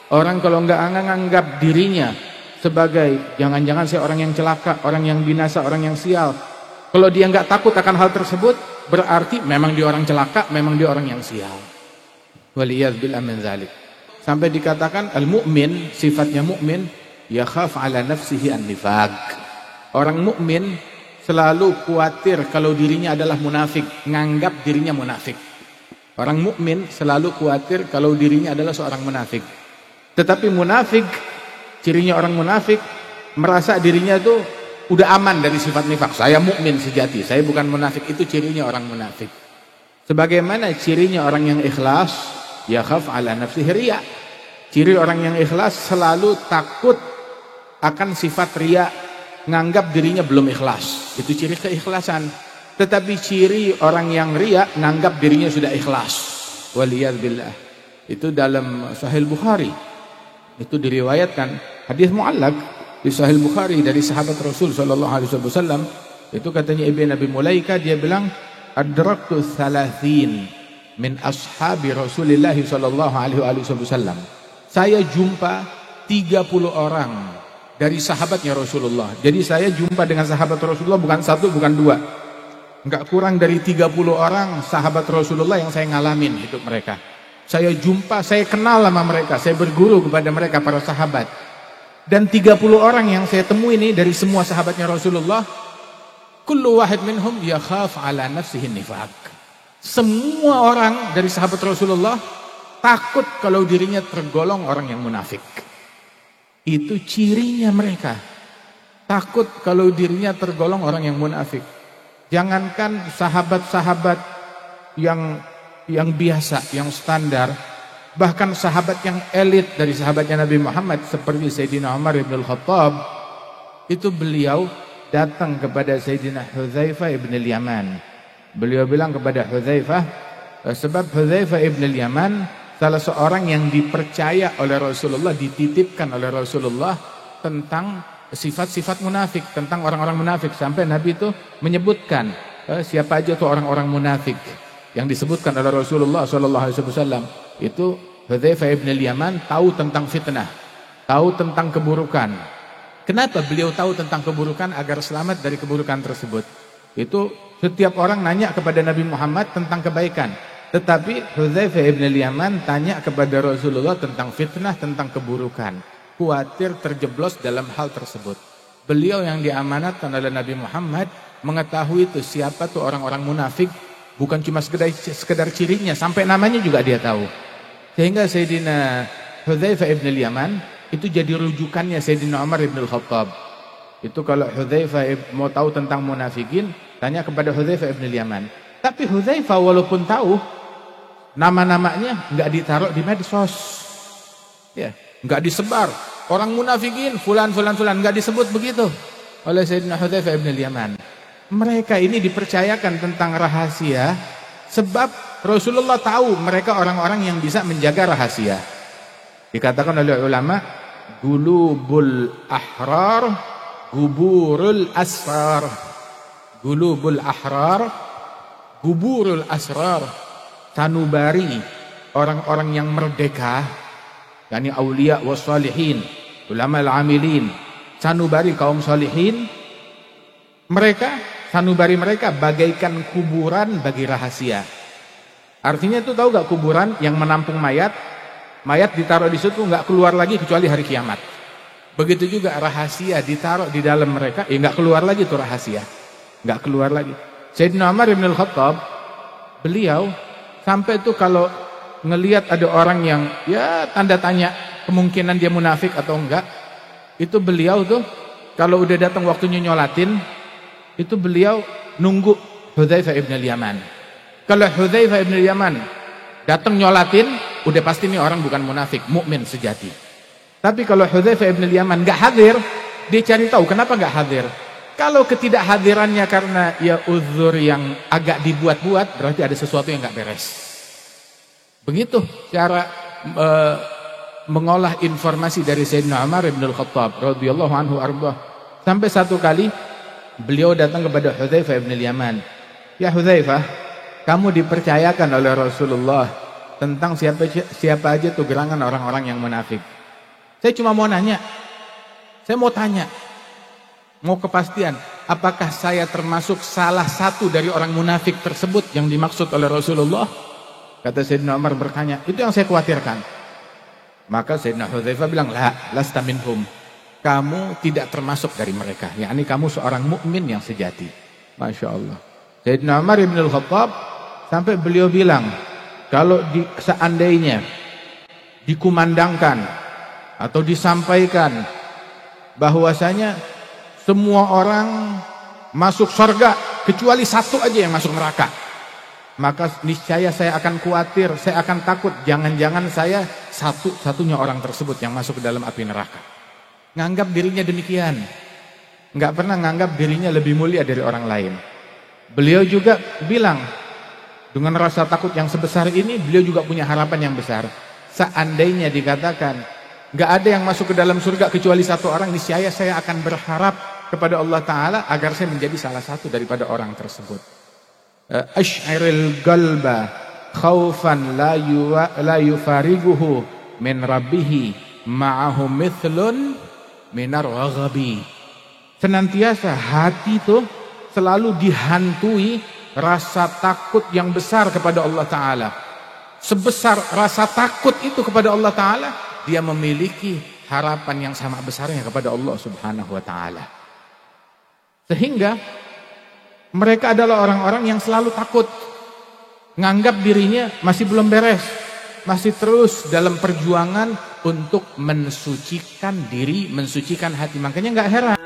Orang kalau nggak nganggap dirinya sebagai jangan-jangan saya orang yang celaka, orang yang binasa, orang yang sial. Kalau dia nggak takut akan hal tersebut, berarti memang dia orang celaka, memang dia orang yang sial. Waliyadzubillah min dzalik. Sampai dikatakan al-mu'min, sifatnya mukmin, yakhaf ala nafsihi an-nifaq. Orang mukmin selalu khawatir kalau dirinya adalah munafik, nganggap dirinya munafik. Orang mukmin selalu khawatir kalau dirinya adalah seorang munafik. Tetapi munafik, cirinya orang munafik merasa dirinya itu udah aman dari sifat nifak. Saya mukmin sejati, saya bukan munafik. Itu cirinya orang munafik. Sebagaimana cirinya orang yang ikhlas, yakhaf ala nafsihi riya. Ciri orang yang ikhlas selalu takut akan sifat riya, nganggap dirinya belum ikhlas. Itu ciri keikhlasan. Tetapi ciri orang yang riya, nganggap dirinya sudah ikhlas. Waliyadzubillah. Itu dalam Sahih Bukhari. Itu diriwayatkan hadis muallaq di Sahih Bukhari dari sahabat Rasul sallallahu alaihi wasallam. Itu katanya Ibn Abi Mulaika, dia bilang adraktu 30 min ashabi Rasulillah sallallahu alaihi wasallam. Saya jumpa 30 orang dari sahabatnya Rasulullah. Jadi saya jumpa dengan sahabat Rasulullah bukan satu, bukan dua. Enggak kurang dari 30 orang sahabat Rasulullah yang saya ngalamin hidup mereka. Saya jumpa, saya kenal sama mereka, saya berguru kepada mereka para sahabat. Dan 30 orang yang saya temui ini dari semua sahabatnya Rasulullah, kullu wahid minhum yakhaf ala nafsihi nifaq. Semua orang dari sahabat Rasulullah takut kalau dirinya tergolong orang yang munafik. Itu cirinya mereka. Takut kalau dirinya tergolong orang yang munafik. Jangankan sahabat-sahabat yang biasa, yang standar, bahkan sahabat yang elit dari sahabatnya Nabi Muhammad seperti Sayyidina Umar ibn al-Khattab, itu beliau datang kepada Sayyidina Hudzaifah ibn al-Yaman. Beliau bilang kepada Hudzaifah, sebab Hudzaifah ibn al-Yaman salah seorang yang dipercaya oleh Rasulullah, dititipkan oleh Rasulullah tentang sifat-sifat munafik, tentang orang-orang munafik, sampai Nabi itu menyebutkan siapa aja tuh orang-orang munafik yang disebutkan oleh Rasulullah SAW. Itu Hudzaifah ibn al-Yaman tahu tentang fitnah, tahu tentang keburukan. Kenapa beliau tahu tentang keburukan? Agar selamat dari keburukan tersebut. Itu setiap orang nanya kepada Nabi Muhammad tentang kebaikan, tetapi Hudzaifah ibn al-Yaman tanya kepada Rasulullah tentang fitnah, tentang keburukan, khawatir terjeblos dalam hal tersebut. Beliau yang diamanatkan oleh Nabi Muhammad mengetahui itu siapa tuh orang-orang munafik. Bukan cuma sekedar cirinya, sampai namanya juga dia tahu. Sehingga Sayyidina Hudzaifah ibn al-Yaman itu jadi rujukannya Sayyidina Umar ibn al-Khattab. Itu kalau Hudzaifah mau tahu tentang munafikin, tanya kepada Hudzaifah ibn al-Yaman. Tapi Hudzaifah walaupun tahu, nama-namanya nggak ditaruh di medsos, ya, nggak disebar. Orang munafikin, fulan, nggak disebut begitu oleh Sayyidina Hudzaifah ibn al-Yaman. Mereka ini dipercayakan tentang rahasia sebab Rasulullah tahu mereka orang-orang yang bisa menjaga rahasia. Dikatakan oleh ulama, gulubul ahrar, guburul asrar. Gulubul ahrar, guburul asrar. Sanubari orang-orang yang merdeka, yakni aulia wassalihin, ulama al-amilin. Sanubari kaum salihin, mereka sanubari mereka bagaikan kuburan bagi rahasia. Artinya itu tahu gak kuburan yang menampung mayat? Mayat ditaruh di situ gak keluar lagi kecuali hari kiamat. Begitu juga rahasia ditaruh di dalam mereka, ya gak keluar lagi itu rahasia, gak keluar lagi. Sayyidina Umar ibn al-Khattab, beliau sampai itu kalau ngelihat ada orang yang ya tanda tanya kemungkinan dia munafik atau enggak, itu beliau tuh kalau udah datang waktunya nyolatin, itu beliau nunggu Hudzaifah ibn al-Yaman. Kalau Hudzaifah ibn al-Yaman datang nyolatin, udah pasti nih orang bukan munafik, mukmin sejati. Tapi kalau Hudzaifah ibn al-Yaman nggak hadir, dia cari tahu kenapa nggak hadir. Kalau ketidakhadirannya karena ya uzur yang agak dibuat-buat, berarti ada sesuatu yang nggak beres. Begitu cara mengolah informasi dari Sayyidina Umar ibn al-Khattab radhiyallahu anhu arba. Sampai satu kali beliau datang kepada Hudzaifah ibn al-Yaman. Ya Hudzaifah, kamu dipercayakan oleh Rasulullah tentang siapa aja tuh gerangan orang-orang yang munafik. Saya cuma mau nanya. Saya mau tanya. Mau kepastian. Apakah saya termasuk salah satu dari orang munafik tersebut yang dimaksud oleh Rasulullah? Kata Sayyidina Umar bertanya. Itu yang saya khawatirkan. Maka Sayyidina Hudzaifah bilang, la, lasta minhum. Kamu tidak termasuk dari mereka. Yakni kamu seorang mukmin yang sejati. Masya Allah. Sayyidina Umar ibn al-Khattab sampai beliau bilang, kalau seandainya dikumandangkan atau disampaikan bahwasanya semua orang masuk surga kecuali satu aja yang masuk neraka, maka niscaya saya akan khawatir, saya akan takut jangan-jangan saya satu-satunya orang tersebut yang masuk ke dalam api neraka. Nganggap dirinya demikian, nggak pernah nganggap dirinya lebih mulia dari orang lain. Beliau juga bilang dengan rasa takut yang sebesar ini, beliau juga punya harapan yang besar. Seandainya dikatakan nggak ada yang masuk ke dalam surga kecuali satu orang, niscaya saya akan berharap kepada Allah Ta'ala agar saya menjadi salah satu daripada orang tersebut. Ash'iril qalba khawfan la yufariguhu min rabbihi ma'ahu mithlun minar raghabi. Senantiasa hati itu selalu dihantui rasa takut yang besar kepada Allah Ta'ala. Sebesar rasa takut itu kepada Allah Ta'ala, dia memiliki harapan yang sama besarnya kepada Allah Subhanahu wa Ta'ala. Sehingga mereka adalah orang-orang yang selalu takut, nganggap dirinya masih belum beres, masih terus dalam perjuangan untuk mensucikan diri, mensucikan hati. Makanya nggak heran